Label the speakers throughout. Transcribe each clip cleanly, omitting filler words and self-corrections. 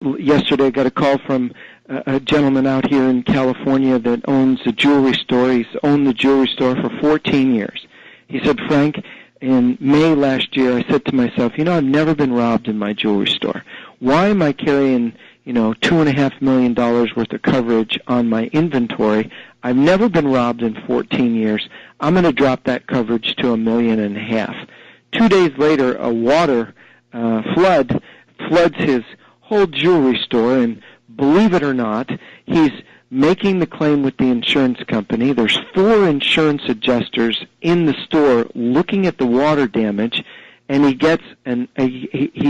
Speaker 1: Yesterday I got a call from a gentleman out here in California that owns a jewelry store. He's owned the jewelry store for 14 years. He said, Frank, in May last year, I said to myself, I've never been robbed in my jewelry store. Why am I carrying, $2.5 million worth of coverage on my inventory? I've never been robbed in 14 years. I'm going to drop that coverage to $1.5 million. 2 days later, a water flood floods his whole jewelry store, and believe it or not, he's making the claim with the insurance company. There's 4 insurance adjusters in the store looking at the water damage, and he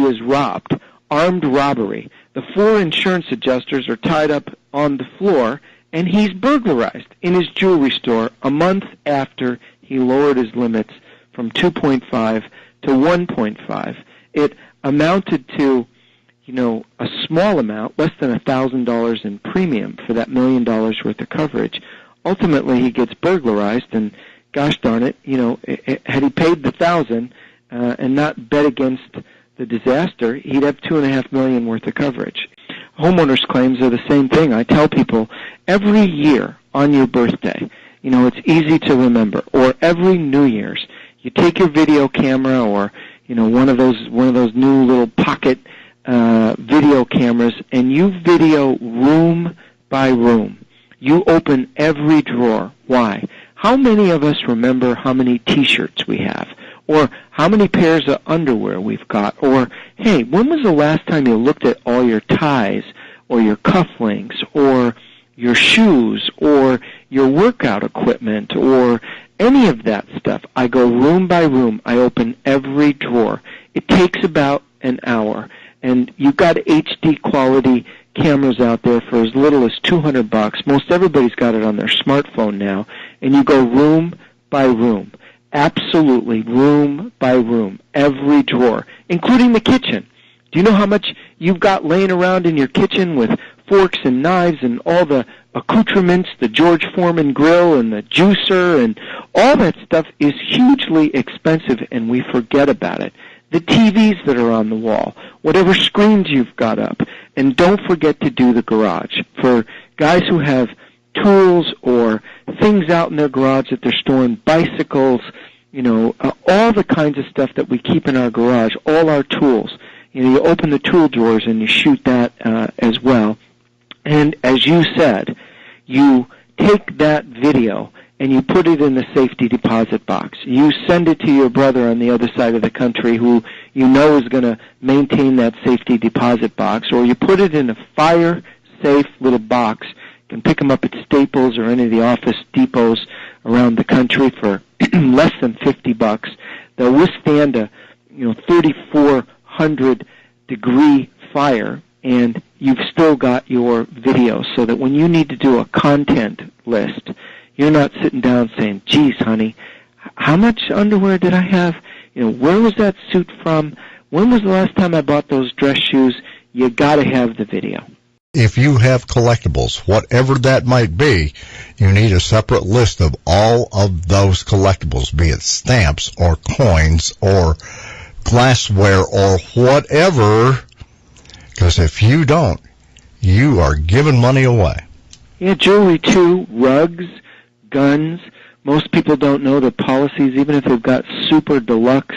Speaker 1: is robbed. Armed robbery. The 4 insurance adjusters are tied up on the floor, and he's burglarized in his jewelry store a month after he lowered his limits from 2.5 to 1.5. It amounted to a small amount, less than $1,000 in premium for that $1 million worth of coverage. Ultimately, he gets burglarized, and gosh darn it, had he paid the $1,000 and not bet against the disaster, he'd have $2.5 million worth of coverage. Homeowners' claims are the same thing. I tell people every year on your birthday, it's easy to remember, or every New Year's, you take your video camera or one of those new little pocket video cameras, and you video room by room. You open every drawer. Why? How many of us remember how many T-shirts we have? Or how many pairs of underwear we've got? Or, hey, when was the last time you looked at all your ties or your cufflinks or your shoes or your workout equipment or any of that stuff? I go room by room. I open every drawer. It takes about an hour. And you've got HD quality cameras out there for as little as $200. Most everybody's got it on their smartphone now. And you go room by room. Absolutely, room by room. Every drawer, including the kitchen. Do you know how much you've got laying around in your kitchen with forks and knives and all the accoutrements, the George Foreman grill and the juicer and all that stuff is hugely expensive, and we forget about it. The TVs that are on the wall, whatever screens you've got up. And don't forget to do the garage. For guys who have tools or things out in their garage that they're storing, bicycles, all the kinds of stuff that we keep in our garage, all our tools. You open the tool drawers and you shoot that as well. And as you said, you take that video and you put it in the safety deposit box. You send it to your brother on the other side of the country who you know is going to maintain that safety deposit box, or you put it in a fire-safe little box. You can pick them up at Staples or any of the Office Depots around the country for less than $50. They'll withstand a 3,400-degree fire, and you've still got your video, so that when you need to do a content list, you're not sitting down saying, geez, honey, how much underwear did I have? Where was that suit from? When was the last time I bought those dress shoes? You got to have the video.
Speaker 2: If you have collectibles, whatever that might be, you need a separate list of all of those collectibles, be it stamps or coins or glassware or whatever, because if you don't, you are giving money away.
Speaker 1: Yeah, jewelry too, rugs, guns. Most people don't know the policies, even if they've got super deluxe,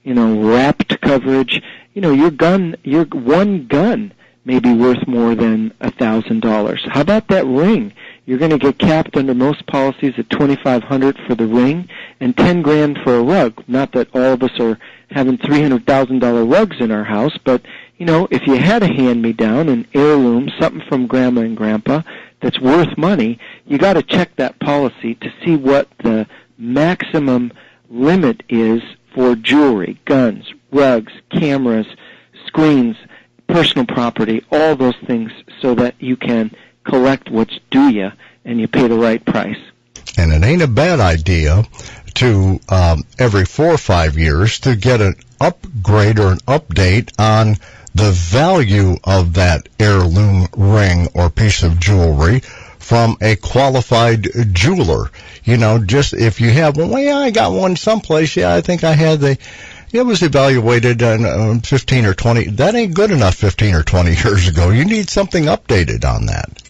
Speaker 1: wrapped coverage. Your one gun may be worth more than $1,000. How about that ring? You're going to get capped under most policies at $2,500 for the ring and $10,000 for a rug. Not that all of us are having $300,000 rugs in our house, but if you had a hand-me-down, an heirloom, something from Grandma and Grandpa that's worth money, you got to check that policy to see what the maximum limit is for jewelry, guns, rugs, cameras, screens, personal property, all those things, so that you can collect what's due you and you pay the right price.
Speaker 2: And it ain't a bad idea to, every 4 or 5 years, to get an upgrade or an update on the value of that heirloom ring or piece of jewelry from a qualified jeweler. Just if you have one, well, yeah, I got one someplace. Yeah, I think I had the It was evaluated on 15 or 20. That ain't good enough 15 or 20 years ago. You need something updated on that.